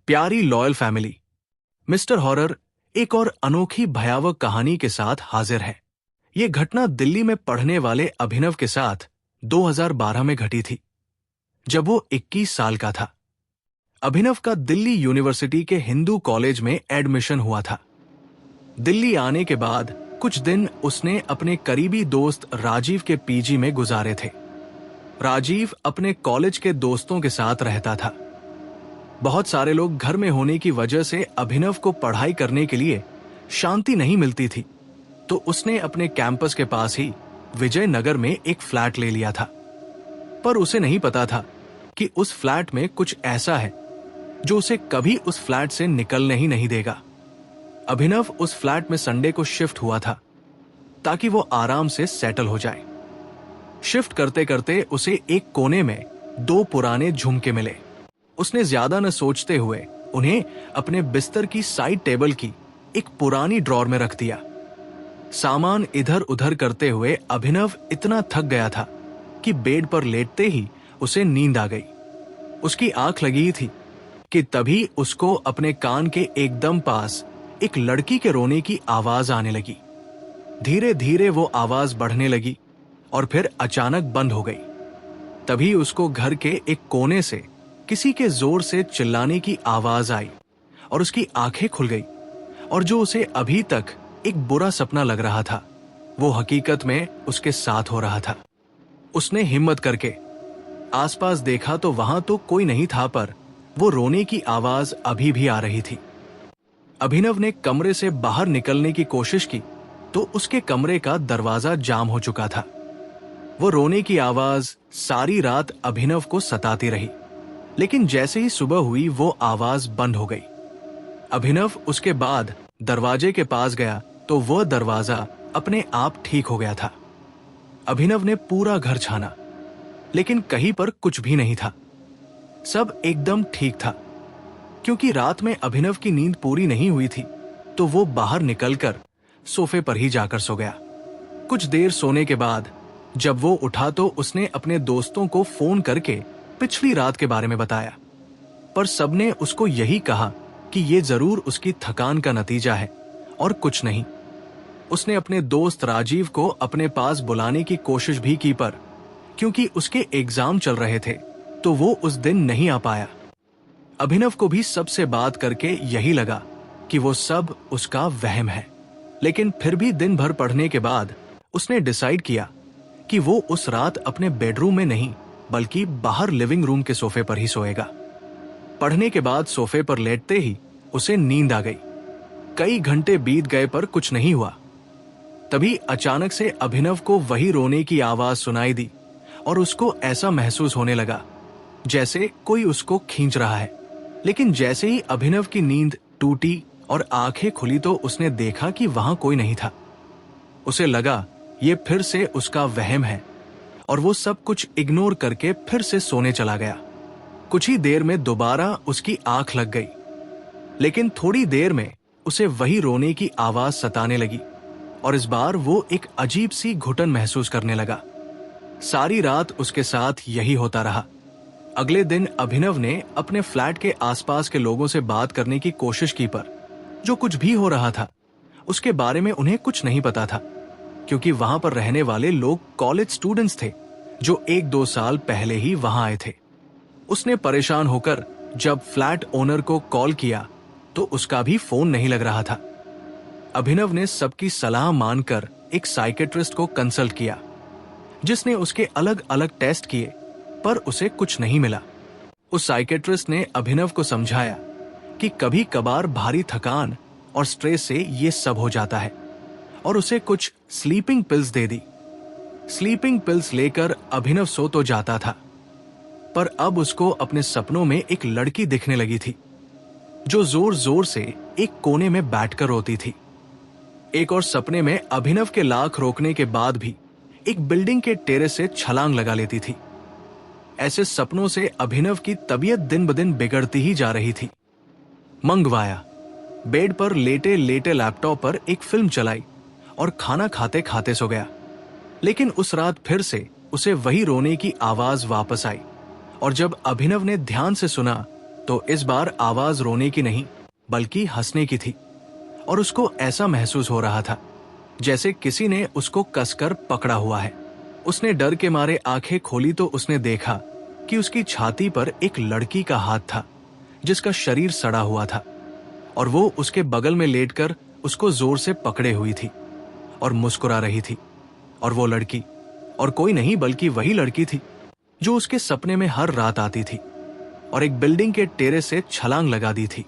प्यारी loyal family. Mister horror एक और अनोखी भयावह कहानी के साथ हाजिर है। ये घटना दिल्ली में पढ़ने वाले अभिनव के साथ 2012 में घटी थी, जब वो 21 साल का था। अभिनव का दिल्ली यूनिवर्सिटी के हिंदू कॉलेज में एडमिशन हुआ था। दिल्ली आने के बाद कुछ दिन उसने अपने करीबी दोस्त राजीव के पीजी में गुजारे थे। राजीव अपने कॉलेज के दोस्तों के साथ रहता था। बहुत सारे लोग घर में होने की वजह से अभिनव को पढ़ाई करने के लिए शांति नहीं मिलती थी, तो उसने अपने कैंपस के पास ही विजयनगर में एक फ्लैट ले लिया था। पर उसे नहीं पता था कि उस फ्लैट में कुछ ऐसा है जो उसे कभी उस फ्लैट से निकलने ही नहीं देगा। अभिनव उस फ्लैट में संडे को शिफ्ट हुआ था ताकि वो आराम से सेटल हो जाए। शिफ्ट करते करते उसे एक कोने में 2 पुराने झुमके मिले। उसने ज्यादा न सोचते हुए उन्हें अपने बिस्तर की साइड टेबल की एक पुरानी ड्रॉर में रख दिया। सामान इधर उधर करते हुए अभिनव इतना थक गया था कि बेड पर लेटते ही उसे नींद आ गई। उसकी आंख लगी थी कि तभी उसको अपने कान के एकदम पास एक लड़की के रोने की आवाज आने लगी। धीरे धीरे वो आवाज बढ़ने लगी और फिर अचानक बंद हो गई। तभी उसको घर के एक कोने से किसी के जोर से चिल्लाने की आवाज आई और उसकी आंखें खुल गई, और जो उसे अभी तक एक बुरा सपना लग रहा था वो हकीकत में उसके साथ हो रहा था। उसने हिम्मत करके आसपास देखा तो वहां तो कोई नहीं था, पर वो रोने की आवाज अभी भी आ रही थी। अभिनव ने कमरे से बाहर निकलने की कोशिश की तो उसके कमरे का दरवाजा जाम हो चुका था। वो रोने की आवाज सारी रात अभिनव को सताती रही, लेकिन जैसे ही सुबह हुई वो आवाज बंद हो गई। अभिनव उसके बाद दरवाजे के पास गया तो वह दरवाजा अपने आप ठीक हो गया था। अभिनव ने पूरा घर छाना, लेकिन कहीं पर कुछ भी नहीं था। सब एकदम ठीक था, क्योंकि रात में अभिनव की नींद पूरी नहीं हुई थी, तो वो बाहर निकलकर सोफे पर ही जाकर सो गया। कुछ देर सोने के बाद जब वो उठा तो उसने अपने दोस्तों को फोन करके पिछली रात के बारे में बताया, पर सबने उसको यही कहा कि ये जरूर उसकी थकान का नतीजा है और कुछ नहीं। उसने अपने दोस्त राजीव को अपने पास बुलाने की कोशिश भी की, पर क्योंकि उसके एग्जाम चल रहे थे तो वो उस दिन नहीं आ पाया। अभिनव को भी सबसे बात करके यही लगा कि वो सब उसका वहम है, लेकिन फिर भी दिन भर पढ़ने के बाद उसने डिसाइड किया कि वो उस रात अपने बेडरूम में नहीं बल्कि बाहर लिविंग रूम के सोफे पर ही सोएगा। पढ़ने के बाद सोफे पर लेटते ही उसे नींद आ गई। कई घंटे बीत गए पर कुछ नहीं हुआ। तभी अचानक से अभिनव को वही रोने की आवाज सुनाई दी और उसको ऐसा महसूस होने लगा जैसे कोई उसको खींच रहा है। लेकिन जैसे ही अभिनव की नींद टूटी और आंखें खुली तो उसने देखा कि वहां कोई नहीं था। उसे लगा ये फिर से उसका वहम है और वो सब कुछ इग्नोर करके फिर से सोने चला गया। कुछ ही देर में दोबारा उसकी आंख लग गई, लेकिन थोड़ी देर में उसे वही रोने की आवाज सताने लगी और इस बार वो एक अजीब सी घुटन महसूस करने लगा। सारी रात उसके साथ यही होता रहा। अगले दिन अभिनव ने अपने फ्लैट के आसपास के लोगों से बात करने की कोशिश की, पर जो कुछ भी हो रहा था उसके बारे में उन्हें कुछ नहीं पता था, क्योंकि वहां पर रहने वाले लोग कॉलेज स्टूडेंट्स थे जो 1-2 साल पहले ही वहां आए थे। उसने परेशान होकर जब फ्लैट ओनर को कॉल किया तो उसका भी फोन नहीं लग रहा था। अभिनव ने सबकी सलाह मानकर एक साइकेट्रिस्ट को कंसल्ट किया, जिसने उसके अलग अलग टेस्ट किए, पर उसे कुछ नहीं मिला। उस साइकेट्रिस्ट ने अभिनव को समझाया कि कभी कभार भारी थकान और स्ट्रेस से ये सब हो जाता है, और उसे कुछ स्लीपिंग पिल्स दे दी। स्लीपिंग पिल्स लेकर अभिनव सो तो जाता था, पर अब उसको अपने सपनों में एक लड़की दिखने लगी थी जो जोर जोर से एक कोने में बैठकर रोती थी। एक और सपने में अभिनव के लाख रोकने के बाद भी एक बिल्डिंग के टेरेस से छलांग लगा लेती थी। ऐसे सपनों से अभिनव की तबीयत दिन ब दिन बिगड़ती ही जा रही थी। मंगवाया, बेड पर लेटे लेटे लैपटॉप पर एक फिल्म चलाई और खाना खाते खाते सो गया। लेकिन उस रात फिर से उसे वही रोने की आवाज वापस आई, और जब अभिनव ने ध्यान से सुना तो इस बार आवाज रोने की नहीं बल्कि हंसने की थी, और उसको ऐसा महसूस हो रहा था जैसे किसी ने उसको कसकर पकड़ा हुआ है। उसने डर के मारे आंखें खोली तो उसने देखा कि उसकी छाती पर एक लड़की का हाथ था जिसका शरीर सड़ा हुआ था, और वो उसके बगल में लेटकर उसको जोर से पकड़े हुई थी और मुस्कुरा रही थी। और वो लड़की और कोई नहीं बल्कि वही लड़की थी जो उसके सपने में हर रात आती थी और एक बिल्डिंग के टेरेस से छलांग लगा दी थी।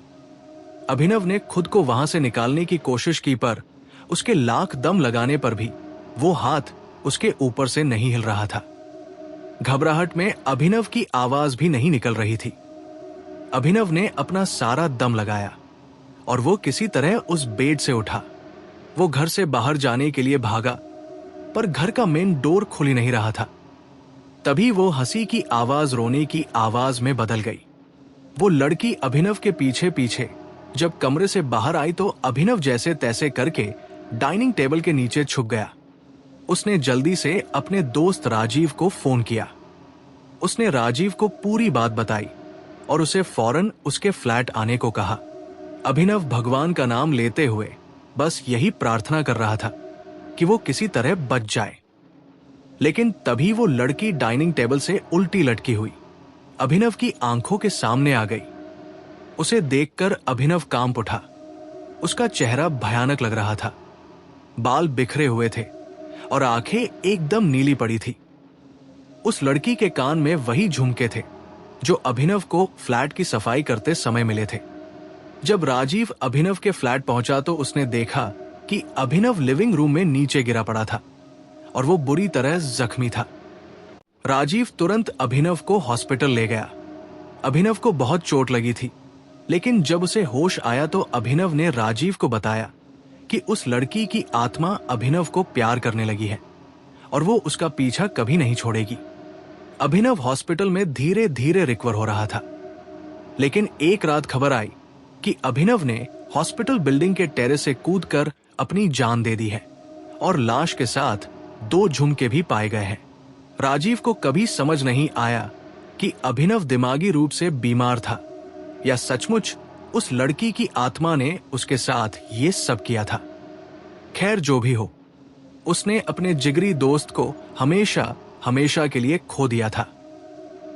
अभिनव ने खुद को वहां से निकालने की कोशिश की, पर उसके लाख दम लगाने पर भी वो हाथ उसके ऊपर से नहीं हिल रहा था। घबराहट में अभिनव की आवाज भी नहीं निकल रही थी। अभिनव ने अपना सारा दम लगाया और वो किसी तरह उस बेड से उठा। वो घर से बाहर जाने के लिए भागा, पर घर का मेन डोर खुल ही नहीं रहा था। तभी वो हंसी की आवाज रोने की आवाज में बदल गई। वो लड़की अभिनव के पीछे पीछे जब कमरे से बाहर आई तो अभिनव जैसे तैसे करके डाइनिंग टेबल के नीचे छुप गया। उसने जल्दी से अपने दोस्त राजीव को फोन किया। उसने राजीव को पूरी बात बताई और उसे फौरन उसके फ्लैट आने को कहा। अभिनव भगवान का नाम लेते हुए बस यही प्रार्थना कर रहा था कि वो किसी तरह बच जाए। लेकिन तभी वो लड़की डाइनिंग टेबल से उल्टी लटकी हुई अभिनव की आंखों के सामने आ गई। उसे देखकर अभिनव कांप उठा। उसका चेहरा भयानक लग रहा था। बाल बिखरे हुए थे और आंखें एकदम नीली पड़ी थी। उस लड़की के कान में वही झुमके थे जो अभिनव को फ्लैट की सफाई करते समय मिले थे। जब राजीव अभिनव के फ्लैट पहुंचा तो उसने देखा कि अभिनव लिविंग रूम में नीचे गिरा पड़ा था और वो बुरी तरह जख्मी था। राजीव तुरंत अभिनव को हॉस्पिटल ले गया। अभिनव को बहुत चोट लगी थी, लेकिन जब उसे होश आया तो अभिनव ने राजीव को बताया कि उस लड़की की आत्मा अभिनव को प्यार करने लगी है और वो उसका पीछा कभी नहीं छोड़ेगी। अभिनव हॉस्पिटल में धीरे धीरे रिकवर हो रहा था, लेकिन एक रात खबर आई कि अभिनव ने हॉस्पिटल बिल्डिंग के टेरेस से कूदकर अपनी जान दे दी है और लाश के साथ 2 झुमके भी पाए गए हैं। राजीव को कभी समझ नहीं आया कि अभिनव दिमागी रूप से बीमार था या सचमुच उस लड़की की आत्मा ने उसके साथ ये सब किया था। खैर जो भी हो, उसने अपने जिगरी दोस्त को हमेशा हमेशा के लिए खो दिया था।